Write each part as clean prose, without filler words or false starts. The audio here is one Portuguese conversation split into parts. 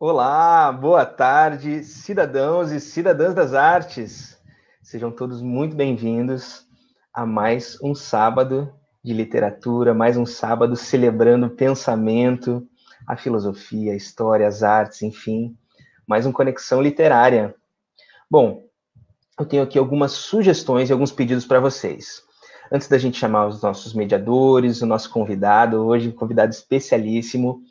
Olá, boa tarde, cidadãos e cidadãs das artes. Sejam todos muito bem-vindos a mais um sábado de literatura, mais um sábado celebrando o pensamento, a filosofia, a história, as artes, enfim, mais uma conexão literária. Bom, eu tenho aqui algumas sugestões e alguns pedidos para vocês. Antes da gente chamar os nossos mediadores, o nosso convidado, hoje um convidado especialíssimo,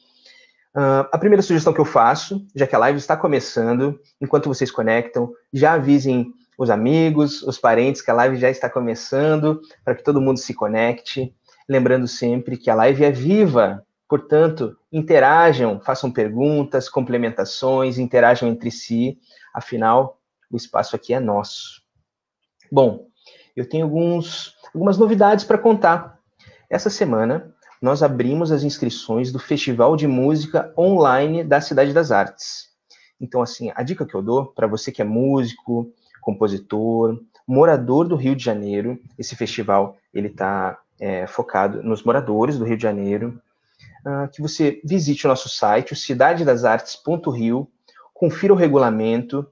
a primeira sugestão que eu faço, já que a live está começando, enquanto vocês conectam, já avisem os amigos, os parentes que a live já está começando, para que todo mundo se conecte. Lembrando sempre que a live é viva, portanto, interajam, façam perguntas, complementações, interajam entre si, afinal, o espaço aqui é nosso. Bom, eu tenho algumas novidades para contar. Essa semana, nós abrimos as inscrições do Festival de Música Online da Cidade das Artes. Então, assim, a dica que eu dou para você que é músico, compositor, morador do Rio de Janeiro, esse festival ele está focado nos moradores do Rio de Janeiro, que você visite o nosso site, o cidadedasartes.rio, confira o regulamento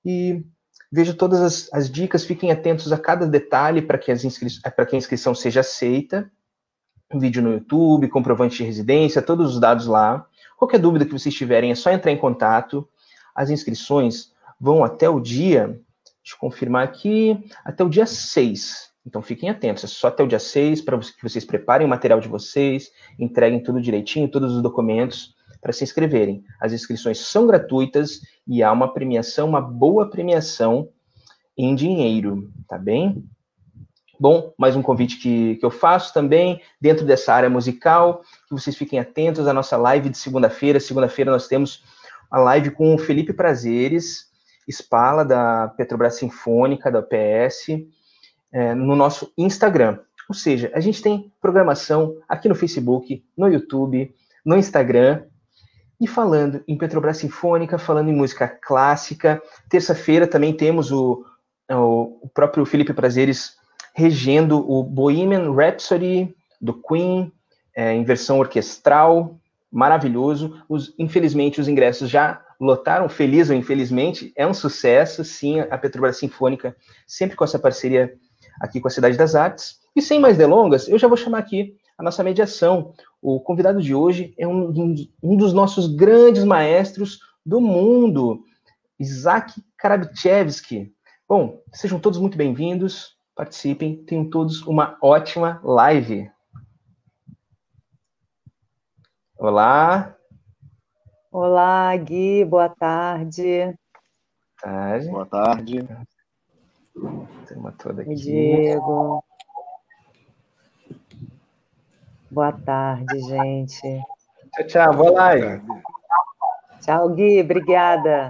e veja todas as dicas, fiquem atentos a cada detalhe para que a inscrição seja aceita. Um vídeo no YouTube, comprovante de residência, todos os dados lá. Qualquer dúvida que vocês tiverem, é só entrar em contato. As inscrições vão até o dia, deixa eu confirmar aqui, até o dia 6. Então fiquem atentos, é só até o dia 6 para que vocês preparem o material de vocês, entreguem tudo direitinho, todos os documentos para se inscreverem. As inscrições são gratuitas e há uma premiação, uma boa premiação em dinheiro, tá bem? Bom, mais um convite que eu faço também, dentro dessa área musical, que vocês fiquem atentos à nossa live de segunda-feira. Segunda-feira nós temos a live com o Felipe Prazeres, Spala, da Petrobras Sinfônica, da PS, no nosso Instagram. Ou seja, a gente tem programação aqui no Facebook, no YouTube, no Instagram, e falando em Petrobras Sinfônica, falando em música clássica. Terça-feira também temos o próprio Felipe Prazeres regendo o Bohemian Rhapsody do Queen, em versão orquestral, maravilhoso. Infelizmente, os ingressos já lotaram, feliz ou infelizmente, é um sucesso, sim, a Petrobras Sinfônica, sempre com essa parceria aqui com a Cidade das Artes. E sem mais delongas, eu já vou chamar aqui a nossa mediação. O convidado de hoje é um dos nossos grandes maestros do mundo, Isaac Karabchevsky. Bom, sejam todos muito bem-vindos, participem, tenham todos uma ótima live. Olá. Olá, Gui, boa tarde. Boa tarde. Turma toda aqui. Diego. Boa tarde, gente. Tchau, tchau, boa live. Tchau, Gui, obrigada.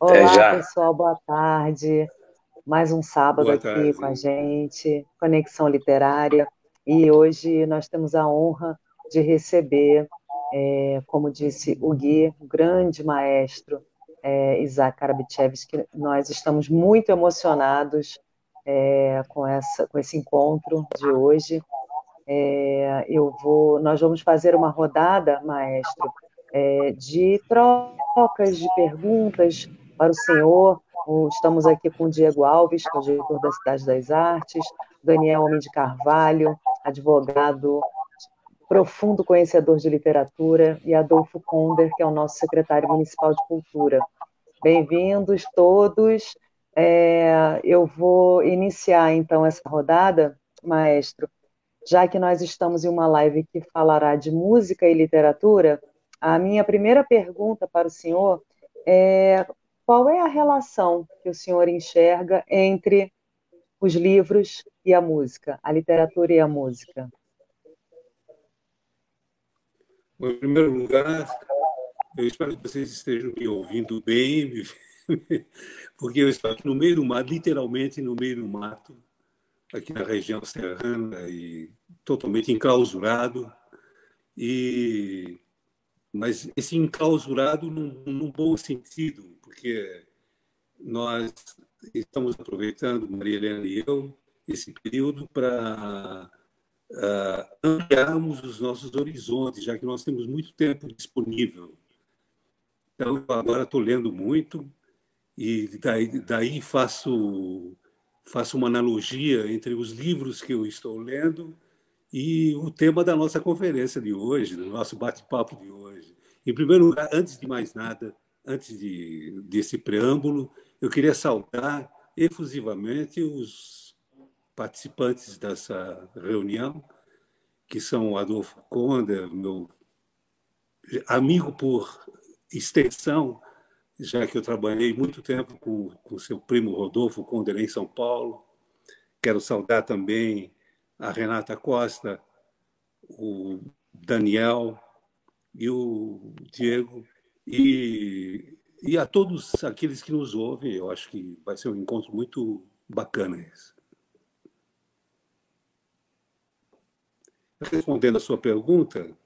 Olá, pessoal, boa tarde. Mais um sábado boa aqui tarde. Com a gente, Conexão Literária. E hoje nós temos a honra de receber, como disse o Gui, o grande maestro, Isaac Karabchevsky. Nós estamos muito emocionados com esse encontro de hoje. Nós vamos fazer uma rodada, maestro, de trocas de perguntas para o senhor. Estamos aqui com o Diego Alves, que é o diretor da Cidade das Artes, Daniel Homem de Carvalho, advogado, profundo conhecedor de literatura, e Adolfo Konder, que é o nosso secretário municipal de cultura. Bem-vindos todos. Eu vou iniciar, então, essa rodada, maestro, já que nós estamos em uma live que falará de música e literatura. A minha primeira pergunta para o senhor é: qual é a relação que o senhor enxerga entre os livros e a música, a literatura e a música? Bom, em primeiro lugar, eu espero que vocês estejam me ouvindo bem, porque eu estou aqui no meio do mato, literalmente no meio do mato, aqui na região serrana, e totalmente enclausurado. Mas esse enclausurado num bom sentido, porque nós estamos aproveitando, Maria Helena e eu, esse período para ampliarmos os nossos horizontes, já que nós temos muito tempo disponível. Então, agora estou lendo muito e daí faço uma analogia entre os livros que eu estou lendo e o tema da nossa conferência de hoje, do nosso bate-papo de hoje. Em primeiro lugar, antes de mais nada, antes desse preâmbulo, eu queria saudar efusivamente os participantes dessa reunião, que são o Adolfo Konder, meu amigo por extensão, já que eu trabalhei muito tempo com seu primo Rodolfo Konder em São Paulo. Quero saudar também a Renata Costa, o Daniel e o Diego, e a todos aqueles que nos ouvem. Eu acho que vai ser um encontro muito bacana esse. Respondendo a sua pergunta,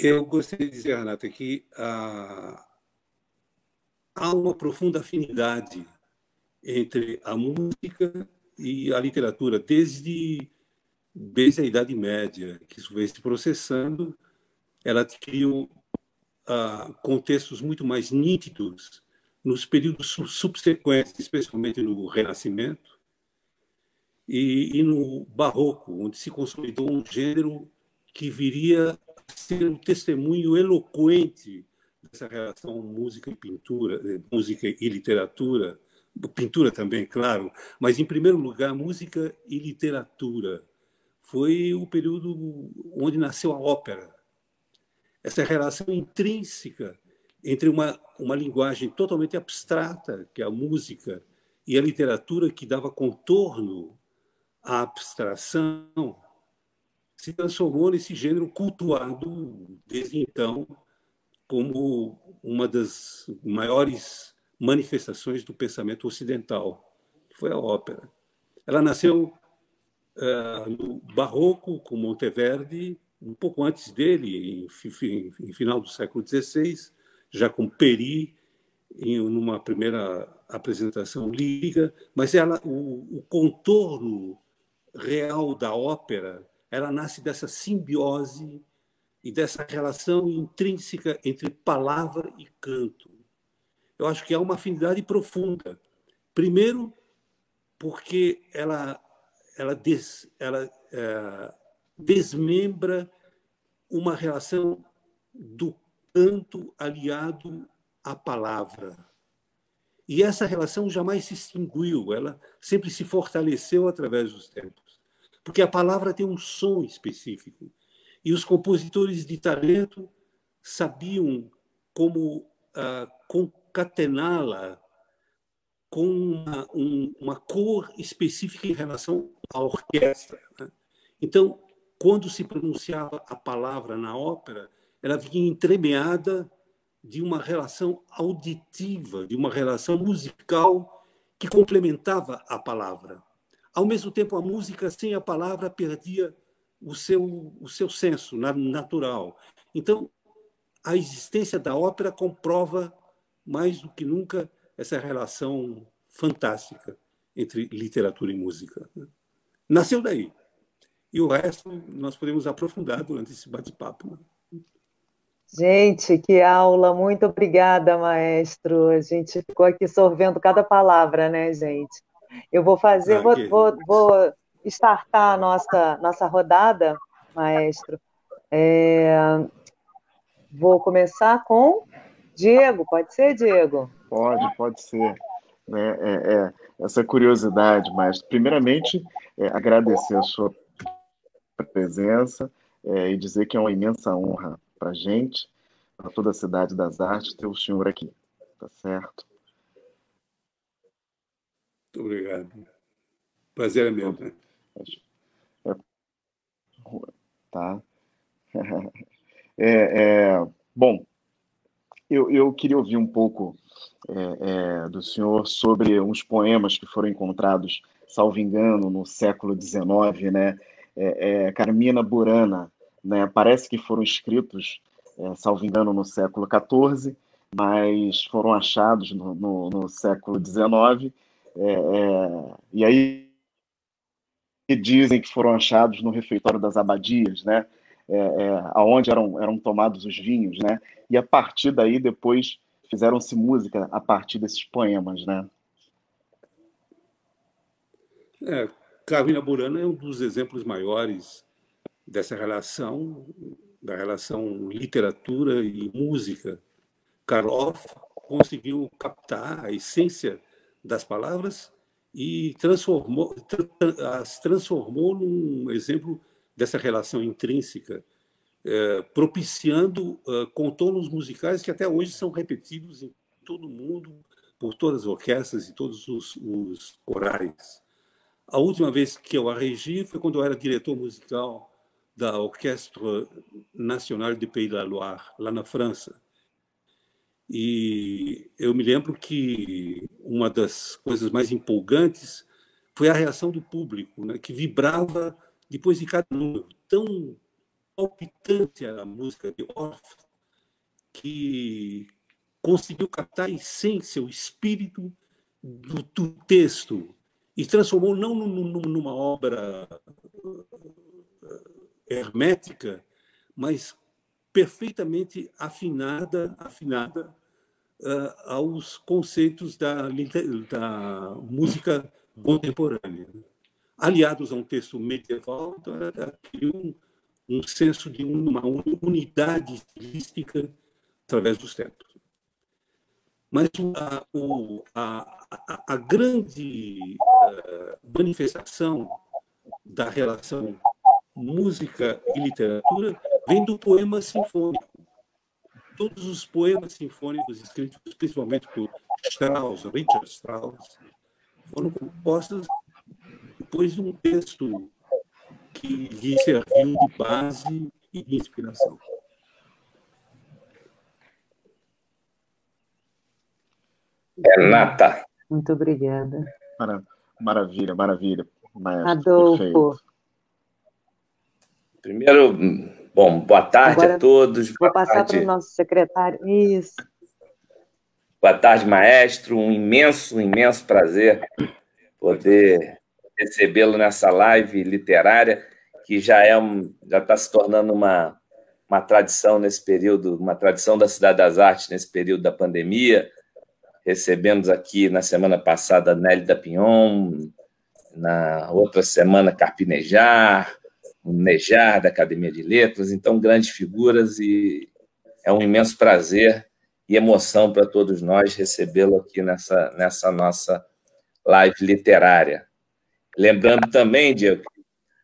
eu gostaria de dizer, Renata, que há uma profunda afinidade entre a música e a literatura, desde a Idade Média, que isso veio se processando. Ela criou contextos muito mais nítidos nos períodos subsequentes, especialmente no Renascimento e no Barroco, onde se consolidou um gênero que viria a ser um testemunho eloquente dessa relação música e pintura, música e literatura, pintura também, claro, mas, em primeiro lugar, música e literatura. Foi o período onde nasceu a ópera. Essa relação intrínseca entre uma linguagem totalmente abstrata, que é a música, e a literatura, que dava contorno à abstração, se transformou nesse gênero cultuado, desde então, como uma das maiores manifestações do pensamento ocidental, que foi a ópera. Ela nasceu no Barroco, com Monteverdi, um pouco antes dele, em final do século XVI, já com Peri, em uma primeira apresentação lírica, mas o contorno real da ópera, ela nasce dessa simbiose e dessa relação intrínseca entre palavra e canto. Eu acho que há uma afinidade profunda. Primeiro, porque ela desmembra uma relação do canto aliado à palavra. E essa relação jamais se extinguiu, ela sempre se fortaleceu através dos tempos. Porque a palavra tem um som específico. E os compositores de talento sabiam como concatená-la com uma cor específica em relação à orquestra, né? Então, quando se pronunciava a palavra na ópera, ela vinha entremeada de uma relação auditiva, de uma relação musical que complementava a palavra. Ao mesmo tempo, a música sem a palavra perdia o seu senso natural. Então, a existência da ópera comprova mais do que nunca essa relação fantástica entre literatura e música. Nasceu daí. E o resto nós podemos aprofundar durante esse bate-papo. Gente, que aula! Muito obrigada, maestro. A gente ficou aqui sorvendo cada palavra, né, gente? Eu vou fazer, vou startar a nossa rodada, maestro. Vou começar com Diego. Pode ser, Diego? Pode ser. Essa curiosidade, mas primeiramente agradecer a sua presença e dizer que é uma imensa honra para a gente, para toda a Cidade das Artes, ter o senhor aqui, tá certo? Muito obrigado. Prazer é meu. Né? Tá. Bom, eu queria ouvir um pouco do senhor sobre uns poemas que foram encontrados, salvo engano, no século XIX, né? Carmina Burana, né? Parece que foram escritos, salvo engano, no século XIV, mas foram achados no século XIX, e aí dizem que foram achados no refeitório das abadias, né? aonde eram tomados os vinhos, né? E a partir daí depois fizeram-se música a partir desses poemas, né? Carmina Burana é um dos exemplos maiores dessa relação, da relação literatura e música. Karloff conseguiu captar a essência das palavras e as transformou num exemplo dessa relação intrínseca, propiciando contornos musicais que até hoje são repetidos em todo o mundo, por todas as orquestras e todos os corais. A última vez que eu a regi foi quando eu era diretor musical da Orquestre Nationale de Pays de la Loire, lá na França. E eu me lembro que uma das coisas mais empolgantes foi a reação do público, né, que vibrava depois de cada número. Tão palpitante era a música de Orff, que conseguiu captar a essência, o espírito do texto, e transformou não numa obra hermética, mas perfeitamente afinada aos conceitos da música contemporânea. Aliados a um texto medieval, então, um senso de uma unidade estilística através dos tempos. Mas a grande manifestação da relação música e literatura vem do poema sinfônico. Todos os poemas sinfônicos escritos principalmente por Strauss, Richard Strauss, foram compostos depois de um texto que lhe serviu de base e de inspiração. Renata. Muito obrigada. Maravilha, maestro. Adolfo. Perfeito. Primeiro, boa tarde Agora a todos. Vou passar para o nosso secretário. Isso. Boa tarde, maestro. Um imenso prazer poder recebê-lo nessa live literária, que já está se tornando uma tradição nesse período, uma tradição da Cidade das Artes nesse período da pandemia. Recebemos aqui na semana passada Nélida Pinhon, na outra semana Carpinejar, o Nejar da Academia de Letras, então grandes figuras, e é um imenso prazer e emoção para todos nós recebê-lo aqui nessa nossa live literária. Lembrando também, Diego,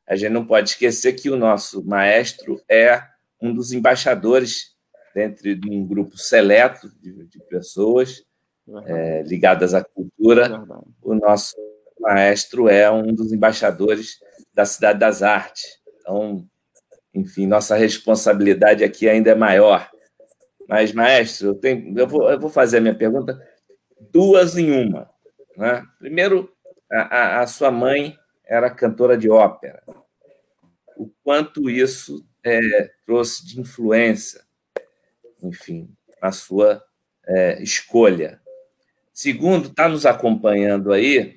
a gente não pode esquecer que o nosso maestro é um dos embaixadores dentro de um grupo seleto de pessoas ligadas à cultura. O nosso maestro é um dos embaixadores da Cidade das Artes. Então, enfim, nossa responsabilidade aqui ainda é maior. Mas, maestro, eu vou fazer a minha pergunta duas em uma, né? Primeiro, a sua mãe era cantora de ópera. O quanto isso trouxe de influência, enfim, na sua escolha. Segundo, está nos acompanhando aí,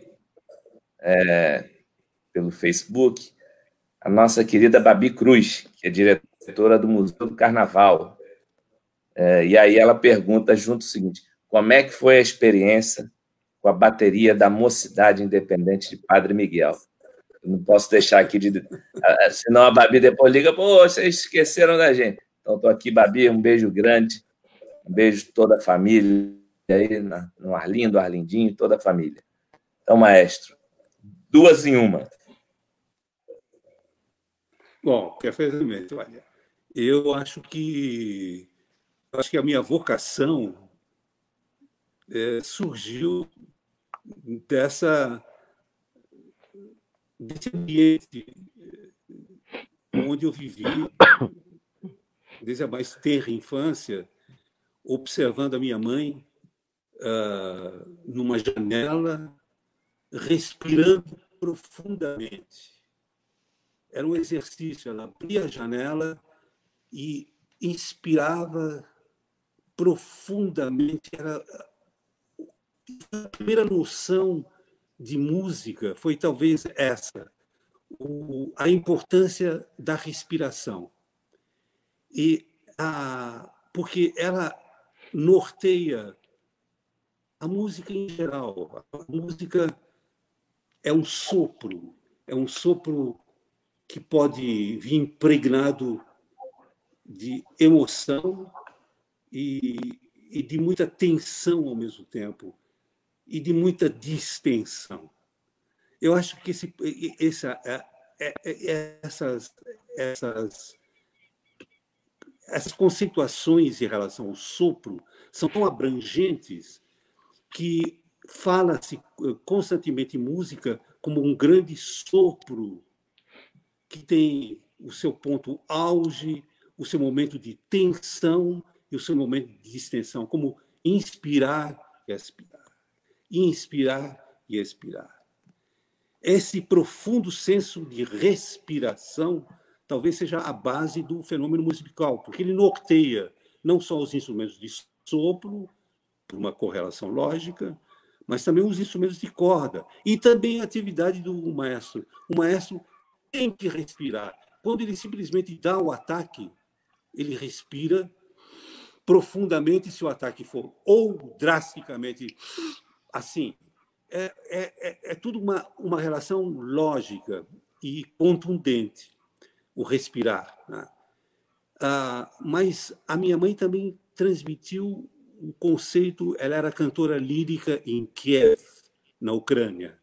pelo Facebook, a nossa querida Babi Cruz, que é diretora do Museu do Carnaval. E aí ela pergunta junto o seguinte: como é que foi a experiência com a bateria da Mocidade Independente de Padre Miguel? Eu não posso deixar aqui senão a Babi depois liga: pô, vocês esqueceram da gente. Então, estou aqui, Babi, um beijo grande, um beijo de toda a família, aí no Arlindo, Arlindinho, toda a família. Então, maestro, duas em uma. Bom, perfeitamente. Olha, eu acho que a minha vocação surgiu desse ambiente onde eu vivi desde a mais tenra infância, observando a minha mãe numa janela, respirando profundamente. Era um exercício, ela abria a janela e inspirava profundamente. A primeira noção de música foi talvez essa, a importância da respiração. Porque ela norteia a música em geral. A música é um sopro que pode vir impregnado de emoção e de muita tensão ao mesmo tempo, e de muita distensão. Eu acho que essas conceituações em relação ao sopro são tão abrangentes que fala-se constantemente em música como um grande sopro que tem o seu ponto auge, o seu momento de tensão e o seu momento de distensão, como inspirar e expirar. Inspirar e expirar. Esse profundo senso de respiração talvez seja a base do fenômeno musical, porque ele norteia não só os instrumentos de sopro, por uma correlação lógica, mas também os instrumentos de corda e também a atividade do maestro. O maestro tem que respirar. Quando ele simplesmente dá o ataque, ele respira profundamente, se o ataque for ou drasticamente assim. É tudo uma relação lógica e contundente, o respirar, né? Mas a minha mãe também transmitiu o conceito. Ela era cantora lírica em Kiev, na Ucrânia,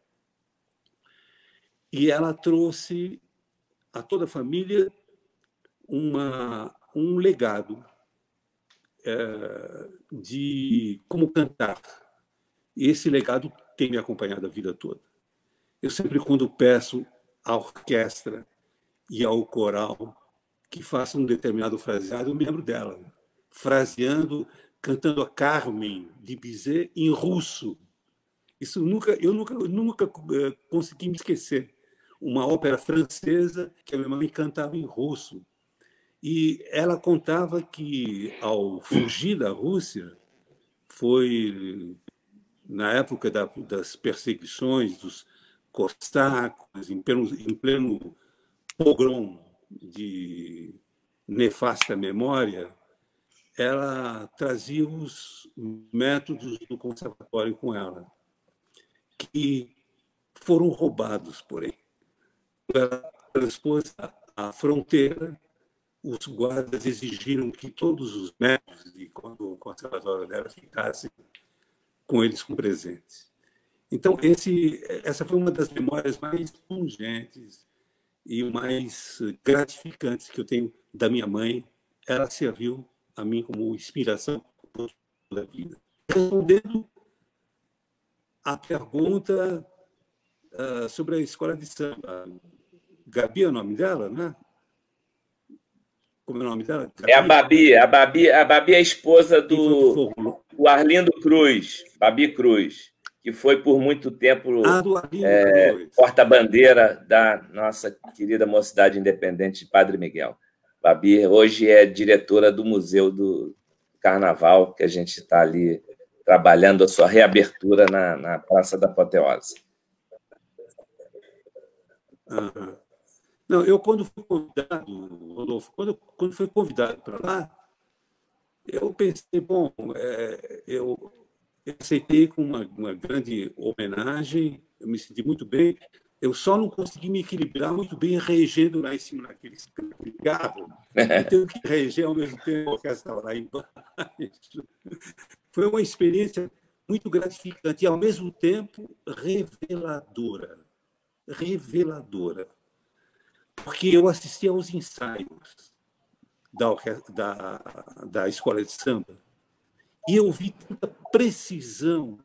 e ela trouxe a toda a família um legado de como cantar. E esse legado tem me acompanhado a vida toda. Eu sempre, quando peço à orquestra e ao coral que façam um determinado fraseado, eu me lembro dela, fraseando, cantando a Carmen de Bizet em russo. Isso eu nunca consegui me esquecer. Uma ópera francesa que a minha mãe cantava em russo. E ela contava que, ao fugir da Rússia, foi na época das perseguições dos cossacos, em pleno pogrom de nefasta memória, ela trazia os métodos do conservatório com ela, que foram roubados, porém. Ela transpôs a fronteira, os guardas exigiram que todos os métodos de quando o conservatório dela ficassem com eles com presentes. Então, essa foi uma das memórias mais pungentes e mais gratificantes que eu tenho da minha mãe. Ela serviu a mim como inspiração por toda a vida. Respondendo à pergunta sobre a escola de samba, Gabi é o nome dela, né? Como é o nome dela? Gabi? É a Babi. A Babi é a esposa do Arlindo Cruz, Babi Cruz, que foi por muito tempo porta-bandeira da nossa querida Mocidade Independente de Padre Miguel. Babi hoje é diretora do Museu do Carnaval, que a gente está ali trabalhando a sua reabertura na Praça da Apoteose. Uhum. Não, eu, quando fui convidado, Rodolfo, quando fui convidado para lá, eu pensei, bom, eu aceitei com uma grande homenagem, eu me senti muito bem, eu só não consegui me equilibrar muito bem regendo lá em cima daquele carro. Eu tenho que reger ao mesmo tempo que estava lá embaixo. Foi uma experiência muito gratificante e, ao mesmo tempo, reveladora. Reveladora. Porque eu assisti aos ensaios da escola de samba e eu vi tanta precisão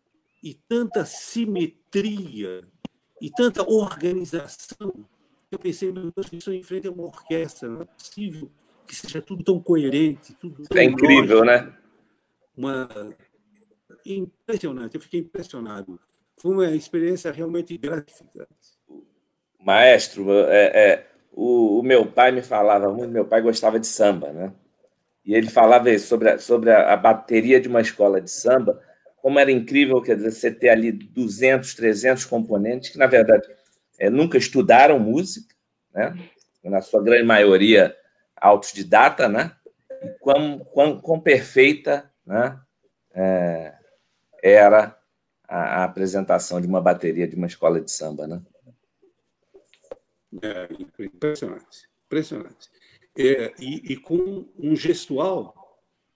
e tanta simetria e tanta organização. Eu pensei, meu Deus, isso em frente a uma orquestra, não é possível que seja tudo tão coerente, tudo tão incrível, lógico, né? Impressionante, eu fiquei impressionado. Foi uma experiência realmente gratificante. Maestro, o meu pai me falava muito, meu pai gostava de samba, né? E ele falava sobre a bateria de uma escola de samba, como era incrível, quer dizer, você ter ali 200, 300 componentes que, na verdade, nunca estudaram música, né? Na sua grande maioria, autodidata, né? quão perfeita, né, era a apresentação de uma bateria de uma escola de samba, né? Impressionante, impressionante. E com um gestual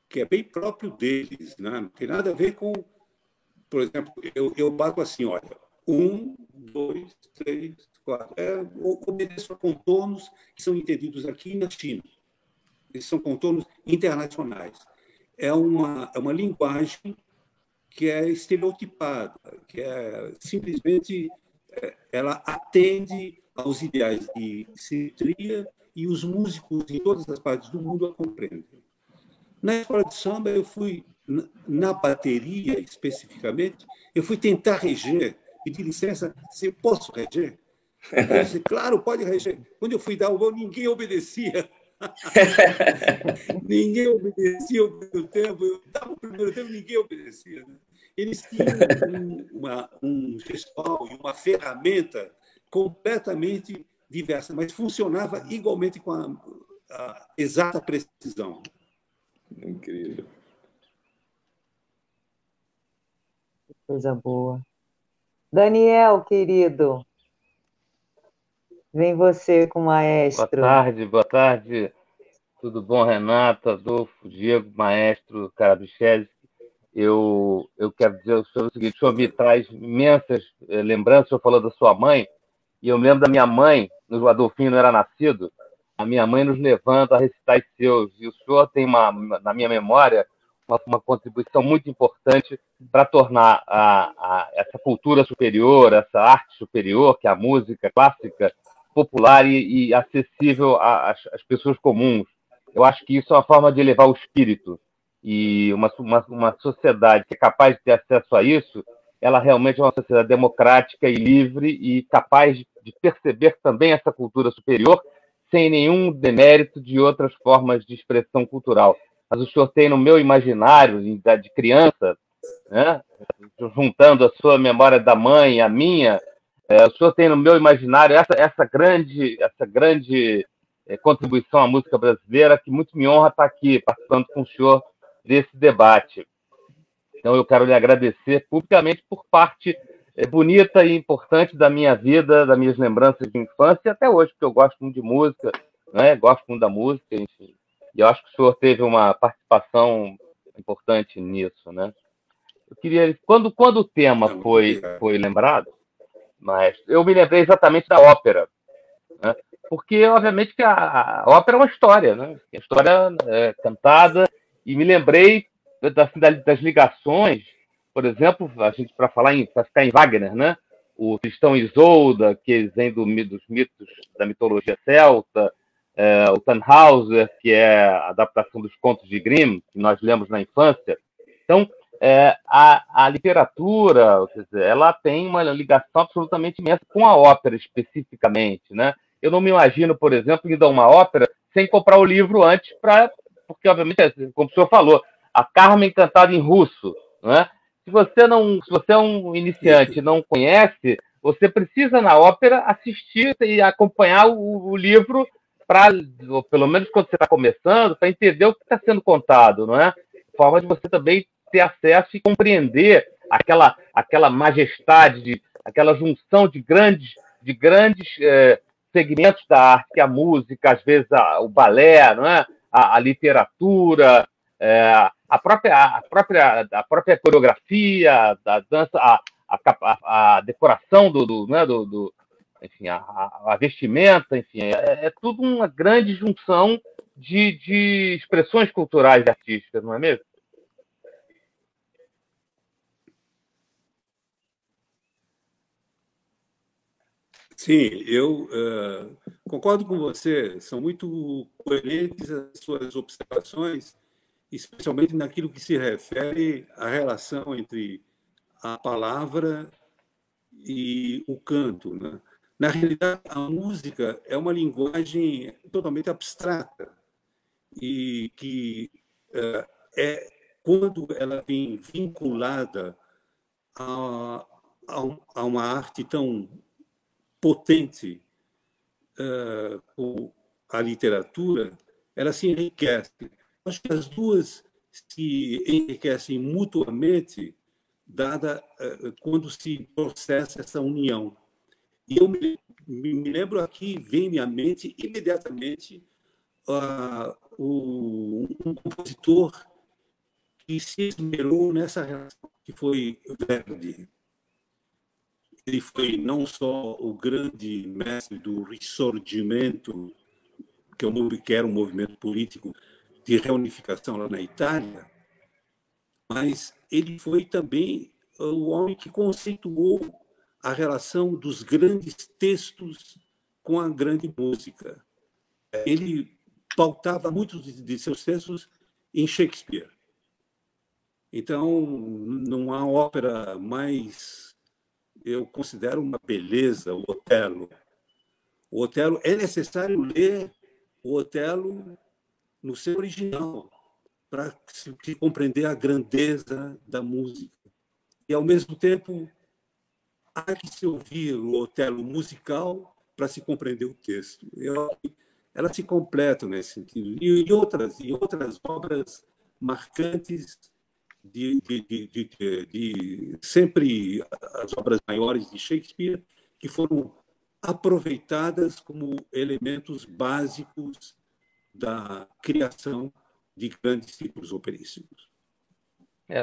que é bem próprio deles, né? Não tem nada a ver com, por exemplo, eu bato assim, olha, 1, 2, 3, 4. Obedeço a contornos que são entendidos aqui na China. Esses são contornos internacionais. É uma linguagem que é estereotipada, que é simplesmente ela atende aos ideais de simetria e os músicos em todas as partes do mundo a compreendem. Na escola de samba, eu fui, na bateria especificamente, eu fui tentar reger, pedir licença, se eu posso reger? Eu disse, claro, pode reger. Quando eu fui dar o gol, ninguém obedecia. Ninguém obedecia ao primeiro tempo. Eu dava o primeiro tempo, ninguém obedecia. Né? Eles tinham um gestual e uma ferramenta completamente diversa, mas funcionava igualmente com a exata precisão. Incrível. Coisa boa. Daniel, querido, vem você com o maestro. Boa tarde. Tudo bom, Renato, Adolfo, Diego, maestro Karabichevski? Eu quero dizer o seguinte: o senhor me traz imensas lembranças. O senhor falou da sua mãe, e eu me lembro da minha mãe, o Adolfinho não era nascido, a minha mãe nos levando a recitais seus, e o senhor tem, na minha memória, uma contribuição muito importante para tornar essa cultura superior, essa arte superior, que é a música clássica, popular e acessível às pessoas comuns. Eu acho que isso é uma forma de elevar o espírito. E uma sociedade que é capaz de ter acesso a isso, ela realmente é uma sociedade democrática e livre e capaz de perceber também essa cultura superior sem nenhum demérito de outras formas de expressão cultural. Mas o senhor tem no meu imaginário, de criança, né, juntando a sua memória da mãe e a minha, o senhor tem no meu imaginário essa grande contribuição à música brasileira, que muito me honra estar aqui participando com o senhor desse debate. Então, eu quero lhe agradecer publicamente por parte bonita e importante da minha vida, das minhas lembranças de infância e até hoje, porque eu gosto muito de música, né? Gosto muito da música, enfim. E eu acho que o senhor teve uma participação importante nisso, né? Eu queria, quando o tema foi lembrado, mas eu me lembrei exatamente da ópera, né? Porque, obviamente, que a ópera é uma história, né? A história cantada, e me lembrei das ligações, por exemplo, a gente para ficar em Wagner, né? O Tristão e Isolda, que vem dos mitos da mitologia celta, o Tannhauser, que é a adaptação dos contos de Grimm, que nós lemos na infância. Então, a literatura, quer dizer, ela tem uma ligação absolutamente imensa com a ópera especificamente, né? Eu não me imagino, por exemplo, indo a uma ópera sem comprar o livro antes, porque, obviamente, como o senhor falou, a Carmen cantada em russo, né? Se você é um iniciante e não conhece, você precisa, na ópera, assistir e acompanhar o livro, pelo menos quando você está começando, para entender o que está sendo contado, não é? Forma de você também ter acesso e compreender aquela majestade, aquela junção de grandes segmentos da arte, que é a música, às vezes o balé, não é? A literatura, a própria coreografia da dança, a decoração enfim, a vestimenta, enfim, é tudo uma grande junção de expressões culturais e artísticas, não é mesmo? Sim, eu concordo com você. São muito coerentes as suas observações, especialmente naquilo que se refere à relação entre a palavra e o canto, né? Na realidade, a música é uma linguagem totalmente abstrata e que quando ela vem vinculada a uma arte tão potente como a literatura, ela se enriquece. acho que as duas se enriquecem mutuamente quando se processa essa união. E eu me lembro aqui, vem à mente imediatamente um compositor que se esmerou nessa relação, que foi Verdi. Ele foi não só o grande mestre do Risorgimento, que era um movimento político de reunificação lá na Itália, mas ele foi também o homem que conceituou a relação dos grandes textos com a grande música. Ele pautava muitos de seus textos em Shakespeare. Então, não há ópera mais, eu considero uma beleza, o Otelo. O Otelo, é necessário ler o Otelo no seu original, para se compreender a grandeza da música. E, ao mesmo tempo, há que se ouvir o Otelo musical para se compreender o texto. Elas se completam nesse sentido. E outras obras marcantes sempre as obras maiores de Shakespeare, que foram aproveitadas como elementos básicos da criação de grandes ciclos operísticos.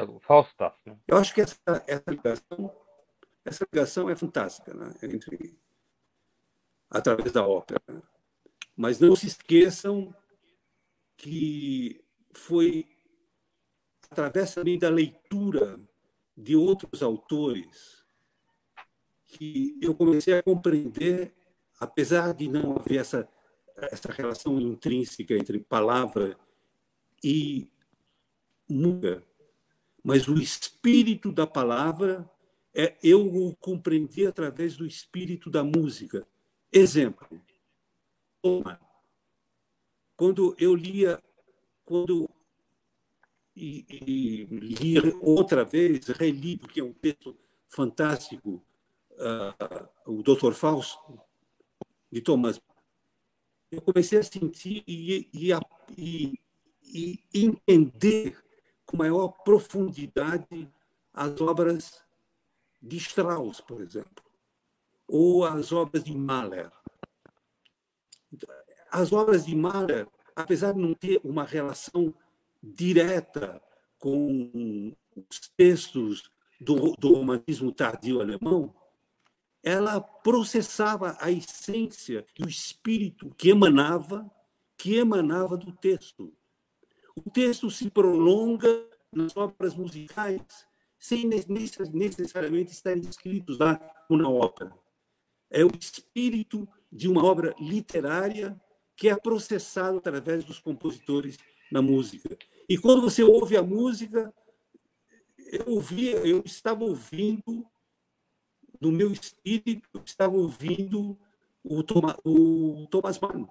O Falstaff, né? Eu acho que essa ligação é fantástica, né? Através da ópera. Mas não se esqueçam que foi através também da leitura de outros autores que eu comecei a compreender, apesar de não haver essa relação intrínseca entre palavra e música, mas o espírito da palavra eu o compreendi através do espírito da música. Exemplo, quando eu lia, e li outra vez, reli, porque é um texto fantástico, o Doutor Fausto, de Thomas, eu comecei a sentir e entender com maior profundidade as obras de Strauss, por exemplo, ou as obras de Mahler. As obras de Mahler, apesar de não ter uma relação direta com os textos do romantismo tardio alemão, ela processava a essência e o espírito que emanava do texto. O texto se prolonga nas obras musicais sem necessariamente estar escritos lá na ópera. É o espírito de uma obra literária que é processado através dos compositores na música. E quando você ouve a música, eu estava ouvindo, no meu espírito, eu estava ouvindo o Thomas Mann.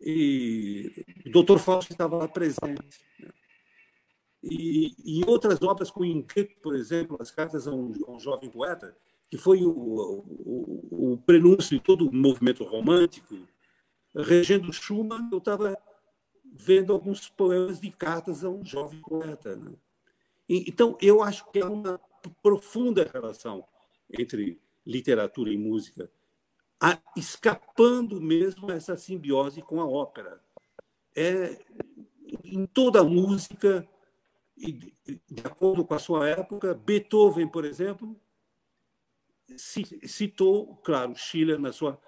E o Dr. Fausto estava lá presente. E outras obras, como Ingrid, por exemplo, As Cartas a um Jovem Poeta, que foi o prenúncio de todo o movimento romântico, regendo Schumann, eu estava vendo alguns poemas de cartas a um jovem poeta. Né? Então, eu acho que há uma profunda relação entre literatura e música, escapando mesmo essa simbiose com a ópera. Em toda a música, de acordo com a sua época, Beethoven, por exemplo, citou, claro, Schiller na sua...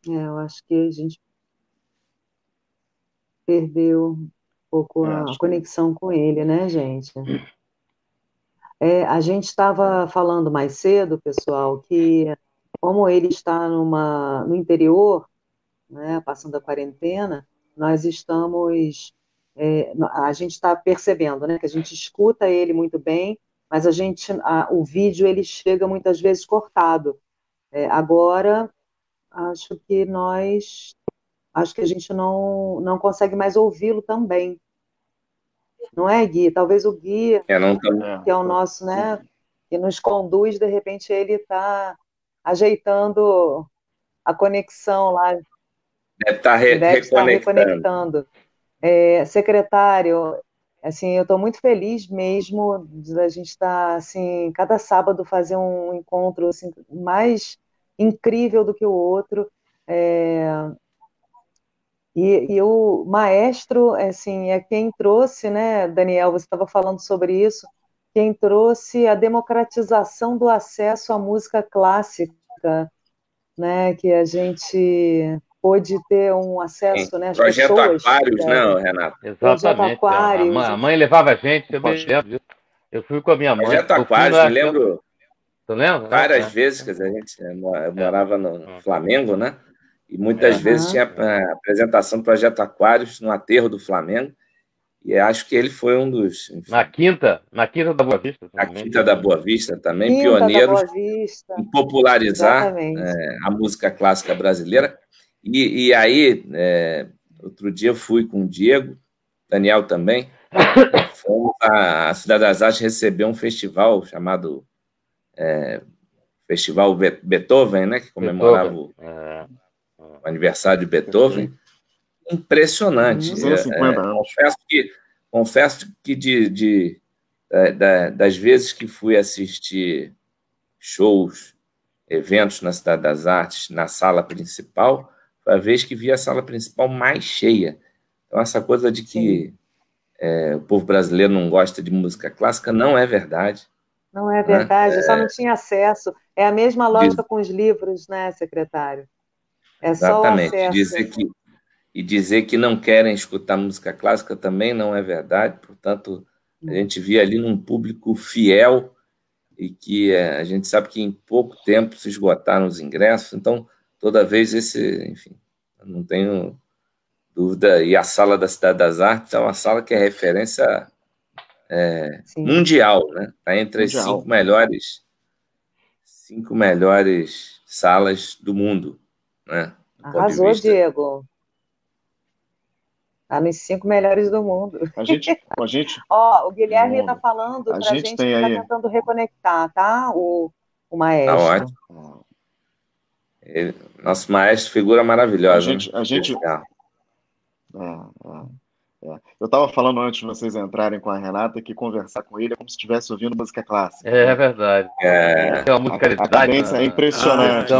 Eu acho que a gente perdeu um pouco a conexão com ele, né, gente? A gente estava falando mais cedo, pessoal, que como ele está no interior, né, passando a quarentena, nós estamos... a gente está percebendo, né, que a gente escuta ele muito bem, mas o vídeo ele chega muitas vezes cortado. Agora, acho que a gente não consegue mais ouvi-lo também. não é, Gui? Talvez o Gui, Não que é o nosso, né, que nos conduz, de repente ele está ajeitando a conexão lá, deve estar deve estar reconectando. reconectando. Secretário, assim, eu estou muito feliz mesmo da gente estar, assim, cada sábado fazer um encontro assim, mais incrível do que o outro. E o maestro, assim, é quem trouxe, né, Daniel, você estava falando sobre isso, quem trouxe a democratização do acesso à música clássica, né, que a gente pôde ter um acesso, né, as Projeto pessoas Aquários, né, puderam. Renato? Projeto Exatamente. Aquários. A mãe levava a gente, eu me lembro disso. Eu fui com a minha mãe. Projeto Aquários, me lembro Tu lembra? várias vezes, quer dizer, eu morava no Flamengo, né? E muitas vezes tinha a apresentação do Projeto Aquários no aterro do Flamengo, e acho que ele foi um dos... Enfim, na Quinta da Boa Vista. A Quinta da Boa Vista também, Quinta pioneiros da Boa Vista. em popularizar a música clássica brasileira. E aí, outro dia eu fui com o Diego, Daniel também, fomos à Cidade das Artes receber um festival chamado Festival Beethoven, né, que comemorava o aniversário de Beethoven. Impressionante. Confesso que das vezes que fui assistir shows, eventos na Cidade das Artes, na sala principal, foi a vez que vi a sala principal mais cheia. Então, essa coisa de que o povo brasileiro não gosta de música clássica não é verdade. Não é verdade, eu só não tinha acesso. É a mesma lógica com os livros, né, secretário? É só o acesso. Dizer que não querem escutar música clássica também não é verdade. Portanto, a gente via ali num público fiel e que a gente sabe que em pouco tempo se esgotaram os ingressos. Então, toda vez enfim, eu não tenho dúvida. E a sala da Cidade das Artes é uma sala que é referência mundial, né? Está entre as cinco melhores salas do mundo, né? Arrasou, Diego. Está nos 5 melhores do mundo. O Guilherme está falando para a gente que está tentando reconectar, tá? O maestro. Tá ótimo. Nosso maestro, figura maravilhosa. Eu estava falando antes de vocês entrarem com a Renata que conversar com ele é como se estivesse ouvindo música clássica. É verdade. Tem uma musicalidade. A cadência é impressionante.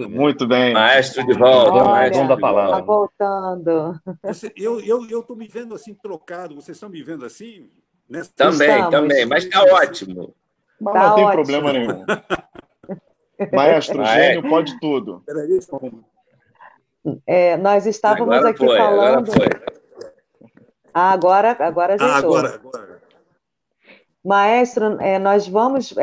Muito bem. Maestro de volta. Maestro da palavra. Está voltando. Eu estou me vendo assim trocado. Vocês estão me vendo assim? Também. Mas está ótimo. Mas não tem problema nenhum. Maestro, gênio pode tudo. Nós estávamos aqui falando. Agora ajeitou. Agora. Maestro, nós vamos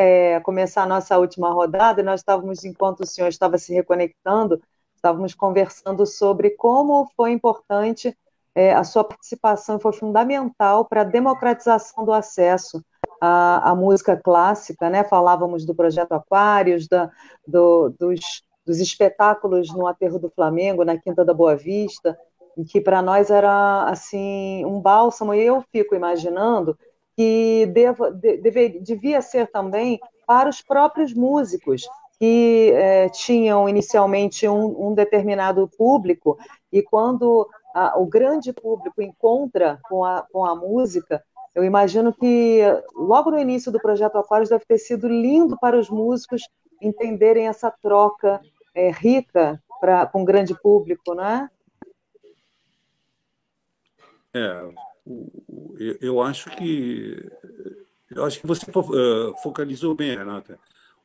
começar a nossa última rodada e nós estávamos, enquanto o senhor estava se reconectando, estávamos conversando sobre como foi importante a sua participação, foi fundamental para a democratização do acesso à música clássica, né? Falávamos do Projeto Aquários, dos espetáculos no Aterro do Flamengo, na Quinta da Boa Vista, que para nós era assim um bálsamo, e eu fico imaginando que devia ser também para os próprios músicos, que tinham inicialmente um determinado público, e quando o grande público encontra com a música, eu imagino que logo no início do Projeto Aquários deve ter sido lindo para os músicos entenderem essa troca rica com o grande público, não é? Eu acho que você focalizou bem, Renata.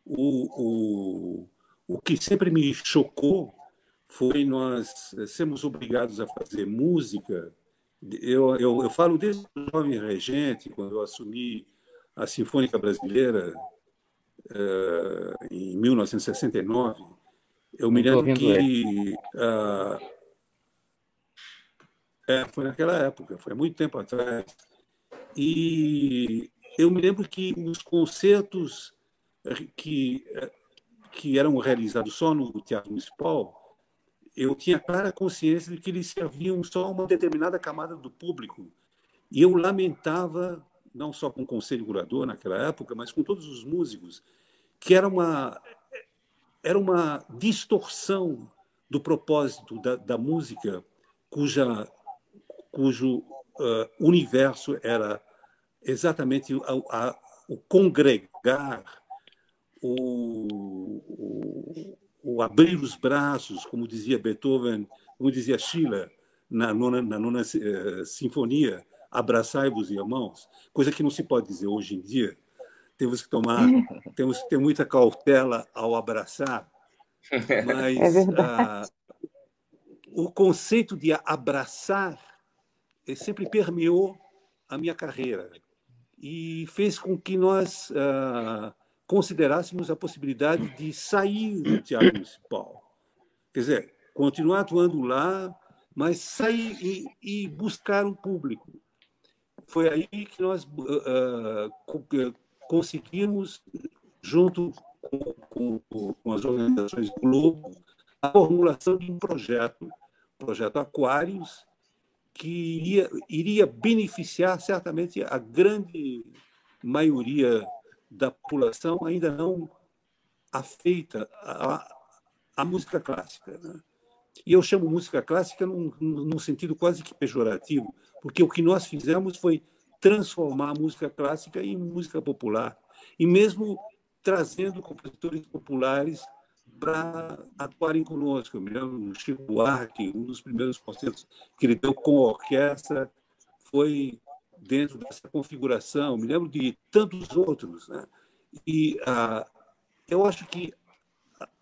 O que sempre me chocou foi nós sermos obrigados a fazer música. Eu falo desde o jovem regente, quando eu assumi a Sinfônica Brasileira em 1969. Eu me lembro que foi naquela época, foi há muito tempo atrás. E eu me lembro que os concertos que eram realizados só no Teatro Municipal, eu tinha clara consciência de que eles serviam só a uma determinada camada do público. E eu lamentava, não só com o conselho curador naquela época, mas com todos os músicos, que era uma distorção do propósito da música, cujo universo era exatamente o congregar, o abrir os braços, como dizia Beethoven, como dizia Schiller na nona sinfonia, abraçai-vos, irmãos, coisa que não se pode dizer hoje em dia. Temos que ter muita cautela ao abraçar, mas o conceito de abraçar sempre permeou a minha carreira e fez com que nós considerássemos a possibilidade de sair do Teatro Municipal. Quer dizer, continuar atuando lá, mas sair e buscar um público. Foi aí que nós conseguimos, junto com as organizações Globo, a formulação de um projeto Aquários, que iria beneficiar certamente a grande maioria da população ainda não afeita à música clássica, né? E eu chamo música clássica num sentido quase que pejorativo, porque o que nós fizemos foi transformar a música clássica em música popular, e mesmo trazendo compositores populares para atuarem conosco. Eu me lembro do Chico Buarque, um dos primeiros concertos que ele deu com a orquestra foi dentro dessa configuração. Eu me lembro de tantos outros, né? E eu acho que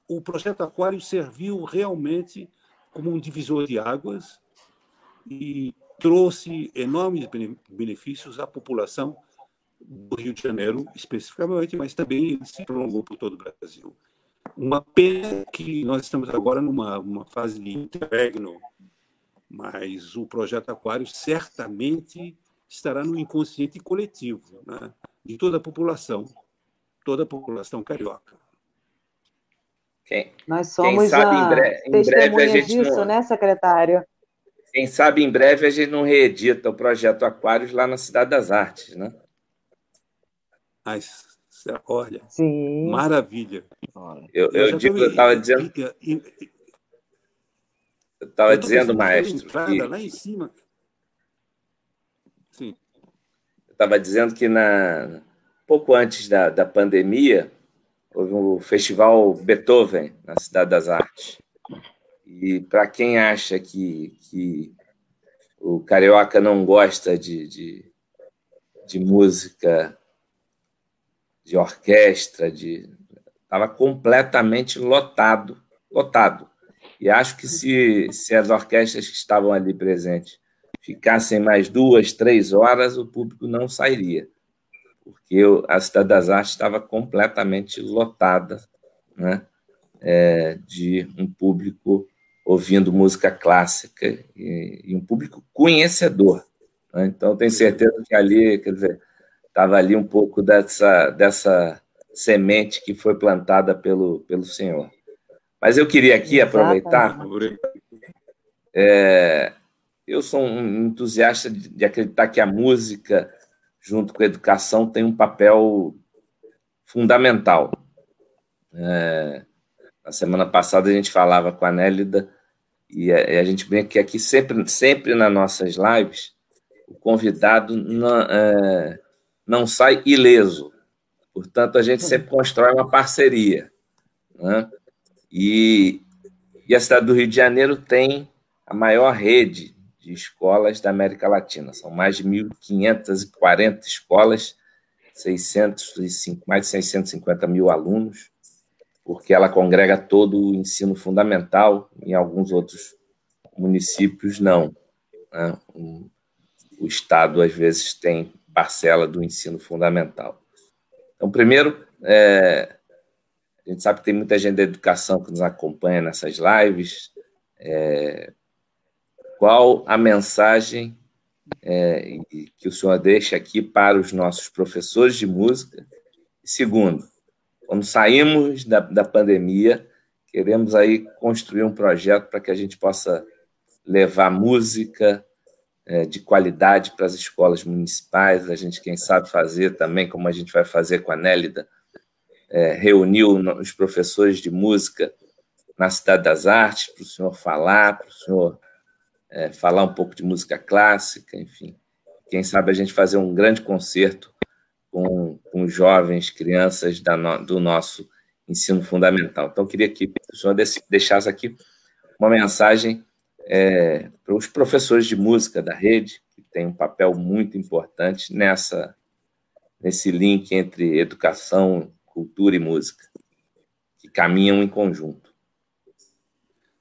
o projeto Aquário serviu realmente como um divisor de águas e trouxe enormes benefícios à população do Rio de Janeiro, especificamente, mas também se prolongou por todo o Brasil. Uma pena que nós estamos agora numa fase de interregno, mas o projeto Aquário certamente estará no inconsciente coletivo, né, de toda a população carioca. Nós somos testemunhas disso, né, secretário? Quem sabe em breve a gente não reedita o projeto Aquários lá na Cidade das Artes, né? Mas, olha, sim, maravilha. Eu estava dizendo, maestro, que lá em cima. Sim. Eu estava dizendo que pouco antes da pandemia houve um festival Beethoven na Cidade das Artes. E para quem acha que o carioca não gosta de música, de orquestra, estava completamente lotado. E acho que se as orquestras que estavam ali presentes ficassem mais 2, 3 horas, o público não sairia, porque a Cidade das Artes estava completamente lotada, né, de um público ouvindo música clássica e um público conhecedor, né? Então, tenho certeza que ali, quer dizer, estava ali um pouco dessa semente que foi plantada pelo senhor. Mas eu queria aqui aproveitar. Eu sou um entusiasta de acreditar que a música, junto com a educação, tem um papel fundamental. Na semana passada a gente falava com a Nélida e a gente brinca que aqui sempre nas nossas lives o convidado não sai ileso. Portanto, a gente sempre constrói uma parceria, né? E a cidade do Rio de Janeiro tem a maior rede de escolas da América Latina. São mais de 1.540 escolas, mais de 650 mil alunos, porque ela congrega todo o ensino fundamental, em alguns outros municípios não, né? O Estado, às vezes, tem parcela do ensino fundamental. Então, primeiro, a gente sabe que tem muita gente da educação que nos acompanha nessas lives. Qual a mensagem que o senhor deixa aqui para os nossos professores de música? E segundo, quando saímos da pandemia, queremos aí construir um projeto para que a gente possa levar música de qualidade para as escolas municipais. A gente, quem sabe fazer também, como a gente vai fazer com a Nélida, reuniu os professores de música na Cidade das Artes para o senhor falar, para o senhor falar um pouco de música clássica, enfim. Quem sabe a gente fazer um grande concerto com jovens, crianças do nosso ensino fundamental. Então, queria que o senhor deixasse aqui uma mensagem para os professores de música da rede, que tem um papel muito importante nesse link entre educação, cultura e música, que caminham em conjunto.